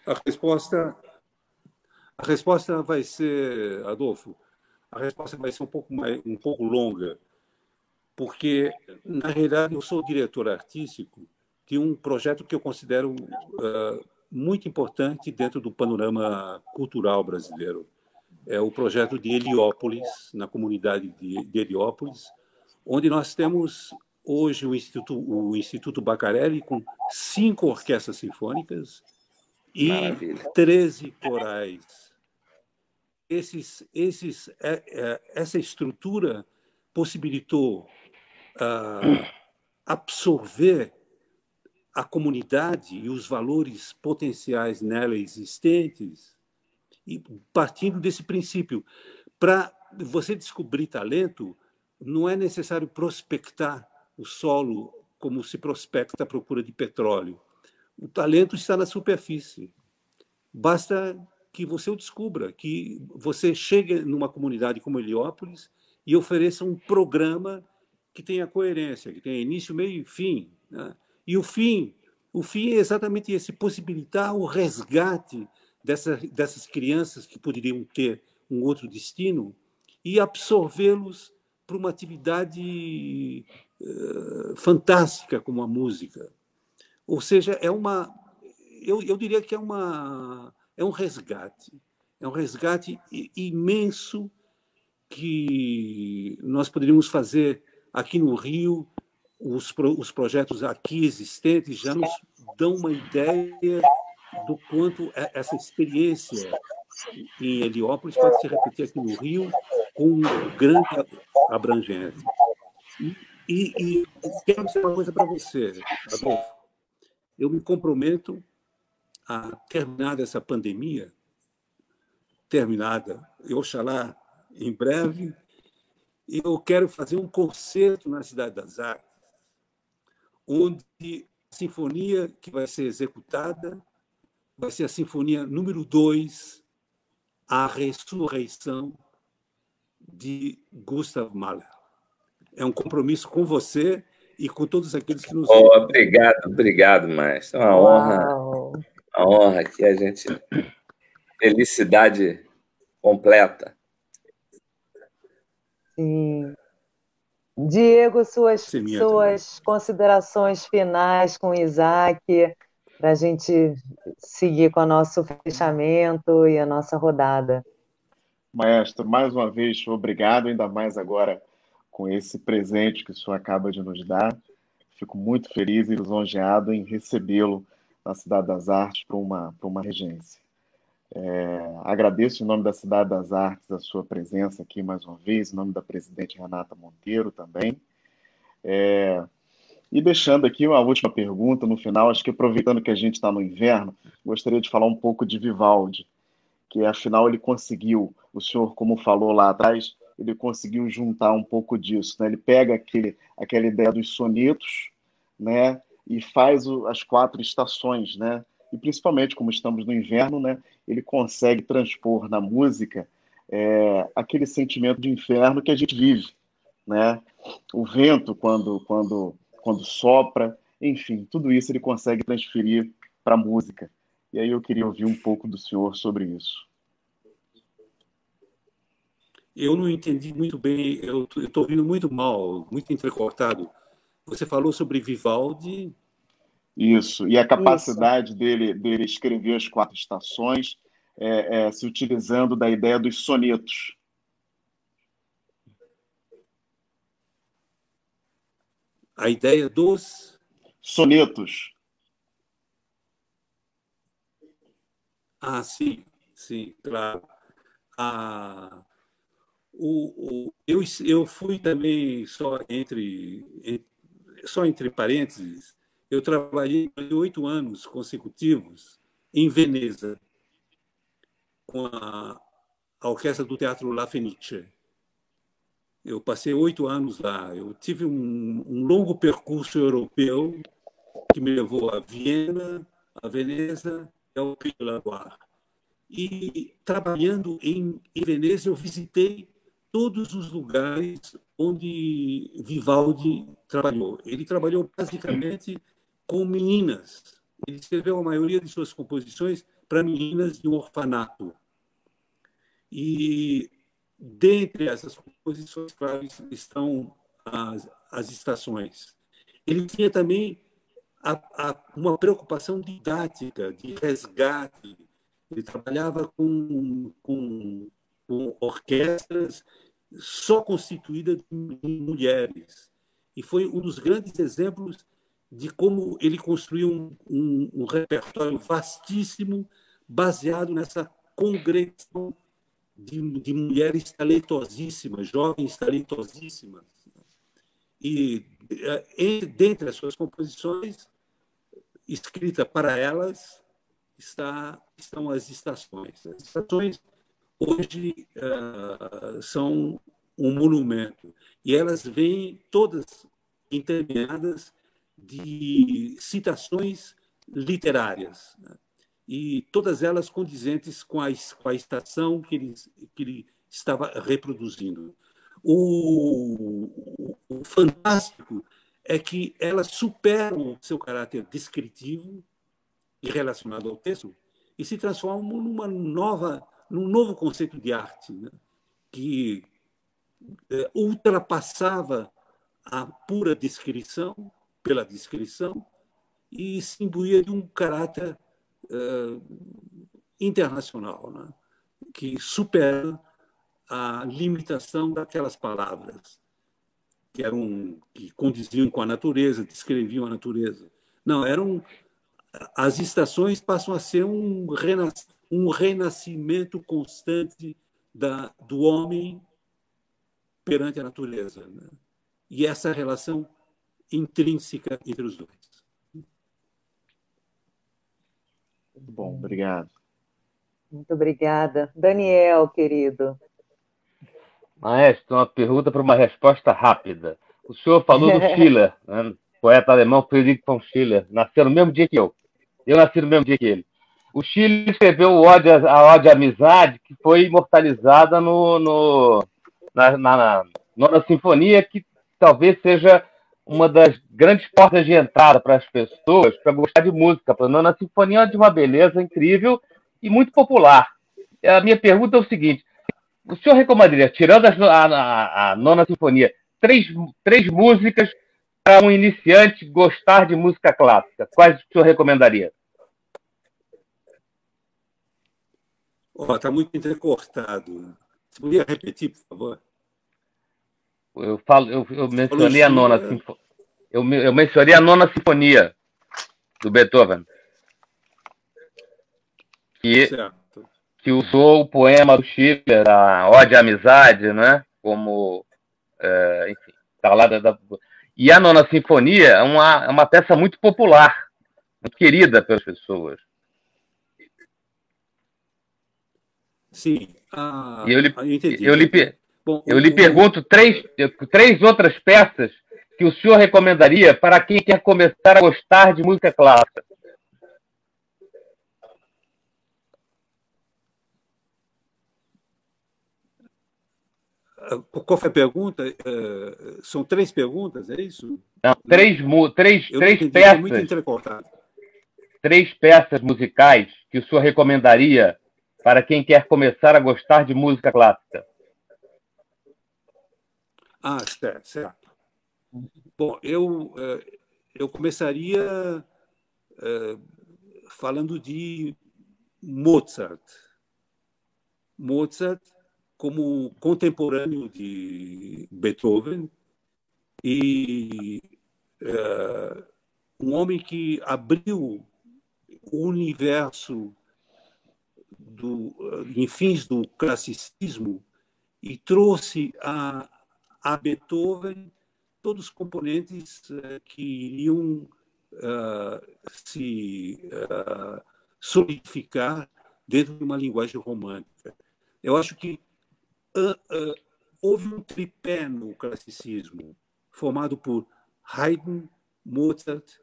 A resposta vai ser, Adolfo, a resposta vai ser um pouco longa, porque, na realidade, eu sou diretor artístico de um projeto que eu considero muito importante dentro do panorama cultural brasileiro. É o projeto de Heliópolis, na comunidade de Heliópolis, onde nós temos hoje o Instituto Bacarelli com 5 orquestras sinfônicas e Maravilha. 13 corais. Essa estrutura possibilitou absorver a comunidade e os valores potenciais nela existentes, e partindo desse princípio, para você descobrir talento, não é necessário prospectar o solo como se prospecta a procura de petróleo. O talento está na superfície. Basta que você o descubra, que você chegue numa comunidade como Heliópolis e ofereça um programa que tenha coerência, que tenha início, meio e fim, né? E o fim é exatamente esse, possibilitar o resgate dessas crianças que poderiam ter um outro destino e absorvê-los para uma atividade fantástica como a música. Ou seja, eu diria que é um resgate. É um resgate imenso que nós poderíamos fazer aqui no Rio. Os projetos aqui existentes já nos dão uma ideia do quanto essa experiência em Heliópolis pode se repetir aqui no Rio com grande abrangência. E quero dizer uma coisa para você, Adolfo. Eu me comprometo a terminar essa pandemia, oxalá em breve, e eu quero fazer um concerto na Cidade das Artes, onde a sinfonia que vai ser executada vai ser a sinfonia número 2, A Ressurreição, de Gustav Mahler. É um compromisso com você e com todos aqueles que nos ouvem. Obrigado, maestro. É uma honra que a gente... Felicidade completa. Sim. Diego, suas considerações finais com o Isaac, para a gente seguir com o nosso fechamento e a nossa rodada. Maestro, mais uma vez, obrigado, ainda mais agora com esse presente que o senhor acaba de nos dar. Fico muito feliz e lisonjeado em recebê-lo na Cidade das Artes para uma regência. Agradeço em nome da Cidade das Artes a sua presença aqui mais uma vez, em nome da presidente Renata Monteiro também. E deixando aqui uma última pergunta no final, acho que aproveitando que a gente está no inverno, gostaria de falar um pouco de Vivaldi, que afinal ele conseguiu, o senhor, como falou lá atrás, ele conseguiu juntar um pouco disso, né? Ele pega aquela ideia dos sonetos, né? E faz as 4 estações, né? E principalmente, como estamos no inverno, né? Ele consegue transpor na música aquele sentimento de inverno que a gente vive, né? O vento quando sopra, enfim, tudo isso ele consegue transferir para a música. E aí eu queria ouvir um pouco do senhor sobre isso. Eu não entendi muito bem, eu estou ouvindo muito mal, muito entrecortado. Você falou sobre Vivaldi. Isso, e a capacidade dele escrever as 4 estações, se utilizando da ideia dos sonetos. A ideia dos sonetos. Sim, claro. Eu fui também, só entre parênteses, eu trabalhei 8 anos consecutivos em Veneza, com a orquestra do Teatro La Fenice. Eu passei 8 anos lá. Eu tive um longo percurso europeu que me levou a Viena, a Veneza e ao Pays de la Loire. E, trabalhando em Veneza, eu visitei todos os lugares onde Vivaldi trabalhou. Ele trabalhou basicamente com meninas. Ele escreveu a maioria de suas composições para meninas de um orfanato. E, dentre essas composições, claro, estão as estações. Ele tinha também uma preocupação didática, de resgate. Ele trabalhava com orquestras só constituídas de mulheres. E foi um dos grandes exemplos de como ele construiu um repertório vastíssimo baseado nessa congregação de mulheres talentosíssimas, jovens talentosíssimas. E, dentre as suas composições, escrita para elas, estão as estações. As estações, hoje, são um monumento. E elas vêm todas intermeadas de citações literárias, né? E todas elas condizentes com a estação que ele estava reproduzindo. O fantástico é que elas superam seu caráter descritivo e relacionado ao texto e se transformam num novo conceito de arte, né? Que ultrapassava a pura descrição, pela descrição, e se imbuía de um caráter internacional, né? Que supera a limitação daquelas palavras que condiziam com a natureza, descreviam a natureza. Não, as estações passam a ser um renascimento constante do homem perante a natureza, né? E essa relação intrínseca entre os dois. Muito bom, obrigado. Muito obrigada. Daniel, querido. Maestro, uma pergunta para uma resposta rápida. O senhor falou do Schiller, né? Poeta alemão Friedrich von Schiller. Nasceu no mesmo dia que eu. Eu nasci no mesmo dia que ele. O Schiller escreveu a Ode à Amizade, que foi imortalizada na Nona Sinfonia, que talvez seja uma das grandes portas de entrada para as pessoas para gostar de música. A Nona Sinfonia é de uma beleza incrível e muito popular. A minha pergunta é o seguinte: o senhor recomendaria, tirando a Nona Sinfonia, três músicas para um iniciante gostar de música clássica? Quais o senhor recomendaria? Está muito entrecortado. Você podia repetir, por favor? Eu mencionei a Nona Sinfonia. Eu mencionei a Nona Sinfonia do Beethoven, que usou o poema do Schiller, a Ode à Amizade, né? Como, enfim, tá lá E a Nona Sinfonia é uma peça muito popular, muito querida pelas pessoas. Sim. Eu lhe pergunto três outras peças que o senhor recomendaria para quem quer começar a gostar de música clássica. Qual foi a pergunta? São 3 perguntas, é isso? Não, três peças. Muito entrecortado. 3 peças musicais que o senhor recomendaria para quem quer começar a gostar de música clássica. Certo. Bom, eu começaria falando de Mozart. Mozart, como contemporâneo de Beethoven, e um homem que abriu o universo em fins do classicismo e trouxe a Beethoven todos os componentes que iriam se solidificar dentro de uma linguagem romântica. Eu acho que houve um tripé no classicismo, formado por Haydn, Mozart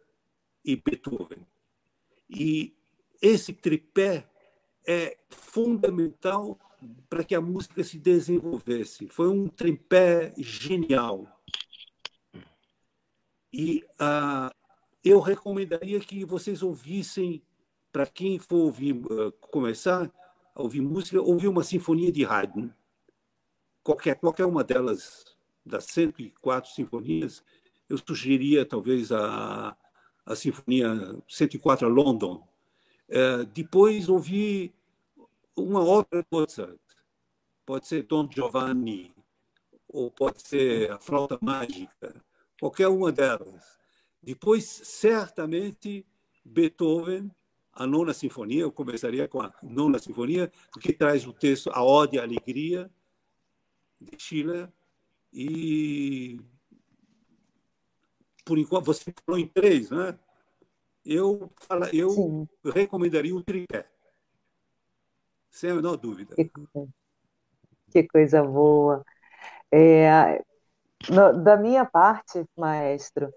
e Beethoven. E esse tripé é fundamental para que a música se desenvolvesse. Foi um tripé genial. E eu recomendaria que vocês ouvissem, para quem for ouvir, começar a ouvir música, ouvir uma sinfonia de Haydn. Qualquer uma delas, das 104 sinfonias, eu sugeriria talvez a Sinfonia 104 a London. Depois ouvir uma ópera de Mozart. Pode ser Don Giovanni, ou pode ser a Flauta Mágica, qualquer uma delas. Depois, certamente, Beethoven, a Nona Sinfonia, eu começaria com a Nona Sinfonia, porque traz o texto A Ode à Alegria, de Schiller, e, por enquanto, você falou em 3, né? Eu recomendaria o tripé, sem a menor dúvida. Que coisa boa. Da minha parte, maestro,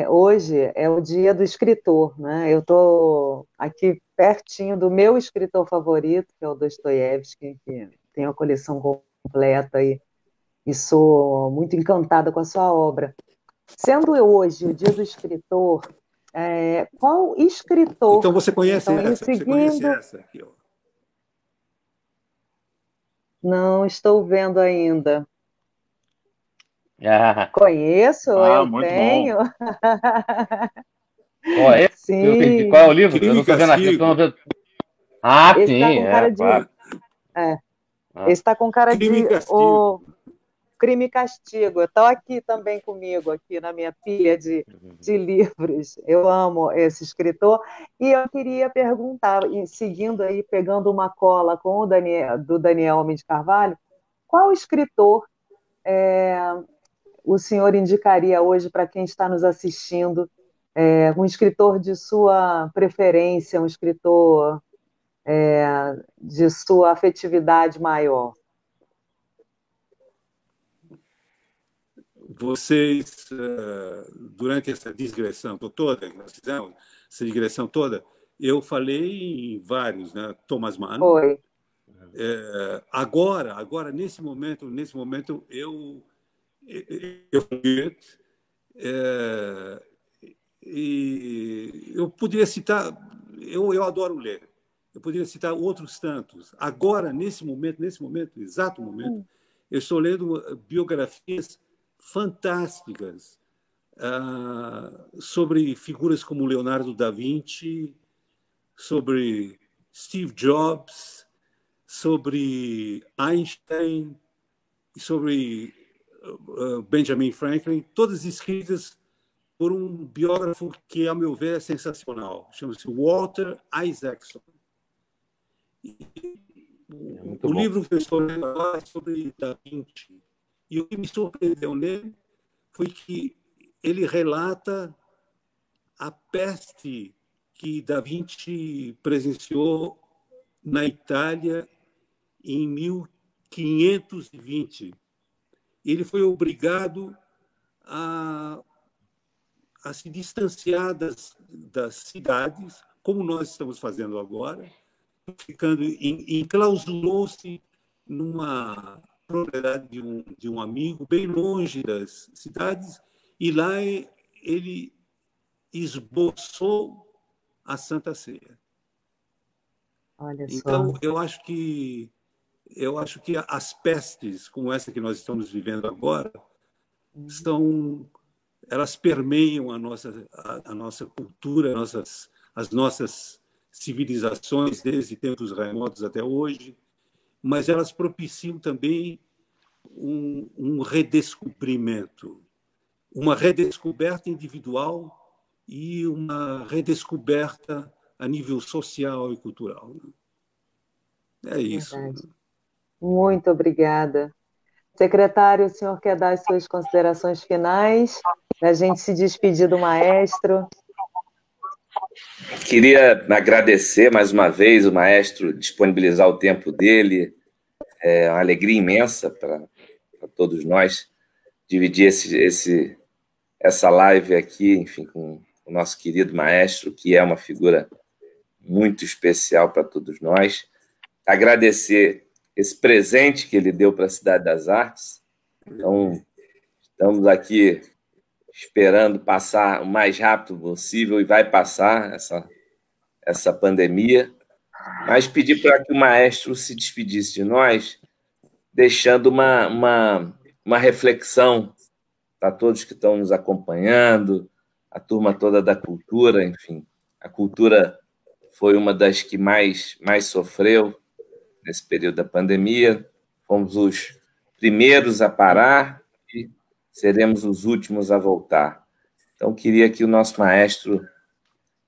hoje é o dia do escritor, né? Eu estou aqui pertinho do meu escritor favorito, que é o Dostoiévski, que tem a coleção completa e sou muito encantada com a sua obra. Sendo hoje o dia do escritor, qual escritor... Então você conhece essa? Você conhece essa aqui, ó. Não estou vendo ainda. Conheço, eu tenho. Sim. Qual é o livro? Eu não estou vendo aqui. Esse sim, tá com cara de... claro. Esse está com cara Crime de... Crime e Castigo. Estou aqui também comigo, aqui na minha pilha de livros. Eu amo esse escritor. E eu queria perguntar, seguindo aí, pegando uma cola com do Daniel Homem de Carvalho, qual escritor o senhor indicaria hoje para quem está nos assistindo? Um escritor de sua preferência, um escritor de sua afetividade maior? Vocês, durante essa digressão toda, que nós fizemos, essa digressão toda, eu falei em vários, né? Thomas Mann. Foi. Agora, nesse momento, eu e eu poderia citar, eu adoro ler, eu poderia citar outros tantos. Agora, nesse exato momento, eu estou lendo biografias fantásticas sobre figuras como Leonardo da Vinci, sobre Steve Jobs, sobre Einstein, sobre Benjamin Franklin, todas escritas por um biógrafo que, a meu ver, é sensacional. Chama-se Walter Isaacson. O livro que eu estou lendo agora é sobre Da Vinci. E o que me surpreendeu nele foi que ele relata a peste que Da Vinci presenciou na Itália em 1520. Ele foi obrigado a se distanciar das cidades, como nós estamos fazendo agora, enclausurou-se numa propriedade de um amigo, bem longe das cidades, e lá ele esboçou a Santa Ceia. Olha só. Então, eu acho que as pestes, como essa que nós estamos vivendo agora, elas permeiam a nossa cultura, as nossas civilizações, desde tempos remotos até hoje, mas elas propiciam também um redescobrimento, uma redescoberta individual e uma redescoberta a nível social e cultural. É isso. Verdade. Muito obrigada. Secretário, o senhor quer dar as suas considerações finais, para a gente se despedir do maestro? Queria agradecer mais uma vez o maestro disponibilizar o tempo dele. É uma alegria imensa para todos nós dividir essa live aqui, enfim, com o nosso querido maestro, que é uma figura muito especial para todos nós. Agradecer esse presente que ele deu para a Cidade das Artes. Então, estamos aqui esperando passar o mais rápido possível, e vai passar essa pandemia, mas pedir para que o maestro se despedisse de nós, deixando uma reflexão para todos que estão nos acompanhando, a turma toda da cultura, enfim. A cultura foi uma das que mais sofreu nesse período da pandemia. Fomos os primeiros a parar e seremos os últimos a voltar. Então, queria que o nosso maestro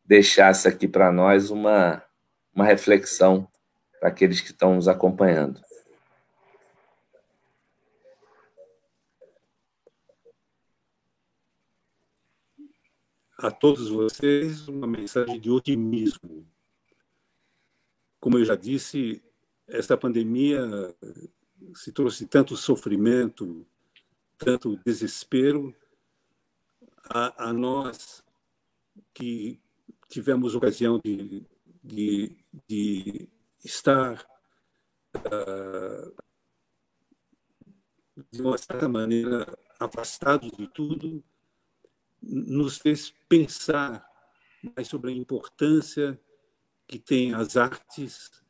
deixasse aqui para nós uma reflexão para aqueles que estão nos acompanhando. A todos vocês, uma mensagem de otimismo. Como eu já disse, essa pandemia se trouxe tanto sofrimento, tanto desespero a nós que tivemos ocasião de estar, de uma certa maneira, afastados de tudo, nos fez pensar mais sobre a importância que tem as artes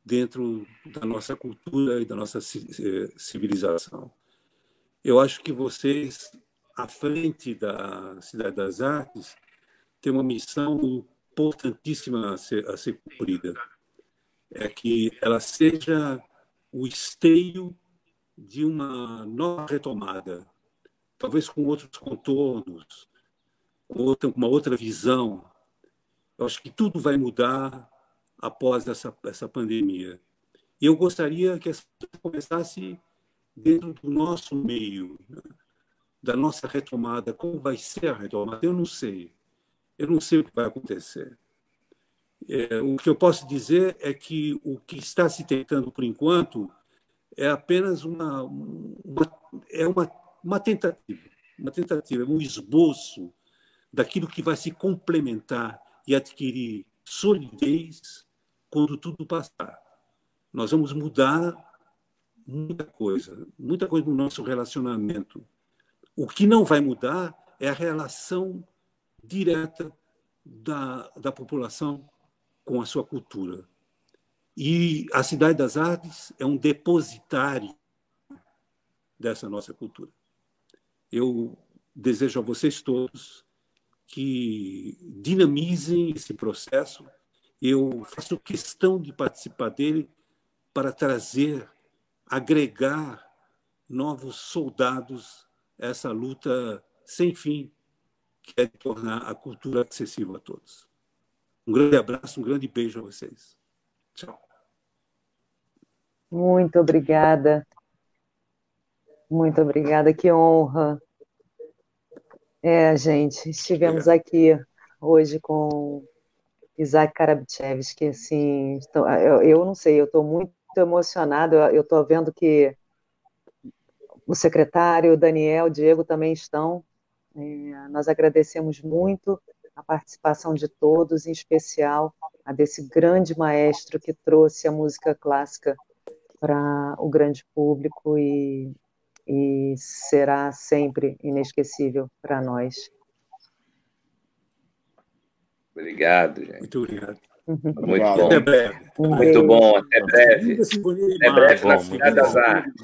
dentro da nossa cultura e da nossa civilização. Eu acho que vocês, à frente da Cidade das Artes, têm uma missão importantíssima a ser cumprida. É que ela seja o esteio de uma nova retomada, talvez com outros contornos, com uma outra visão. Eu acho que tudo vai mudar após essa pandemia. E eu gostaria que essa começasse dentro do nosso meio, né? Da nossa retomada. Como vai ser a retomada? Eu não sei. Eu não sei o que vai acontecer. O que eu posso dizer é que o que está se tentando, por enquanto, é apenas uma tentativa, um esboço daquilo que vai se complementar e adquirir solidez quando tudo passar. Nós vamos mudar muita coisa no nosso relacionamento. O que não vai mudar é a relação direta da população com a sua cultura. E a Cidade das Artes é um depositário dessa nossa cultura. Eu desejo a vocês todos que dinamizem esse processo. Eu faço questão de participar dele para agregar novos soldados a essa luta sem fim, que é tornar a cultura acessível a todos. Um grande abraço, um grande beijo a vocês. Tchau. Muito obrigada. Muito obrigada, que honra. Gente, estivemos aqui hoje com Isaac Karabchevsky, assim, eu não sei, eu estou muito emocionada, eu estou vendo que o secretário, o Daniel, o Diego também estão. Nós agradecemos muito a participação de todos, em especial a desse grande maestro que trouxe a música clássica para o grande público e será sempre inesquecível para nós. Obrigado, gente. Muito obrigado. Muito bom. Até breve. Muito bom, até breve. Até breve na Cidade das Artes.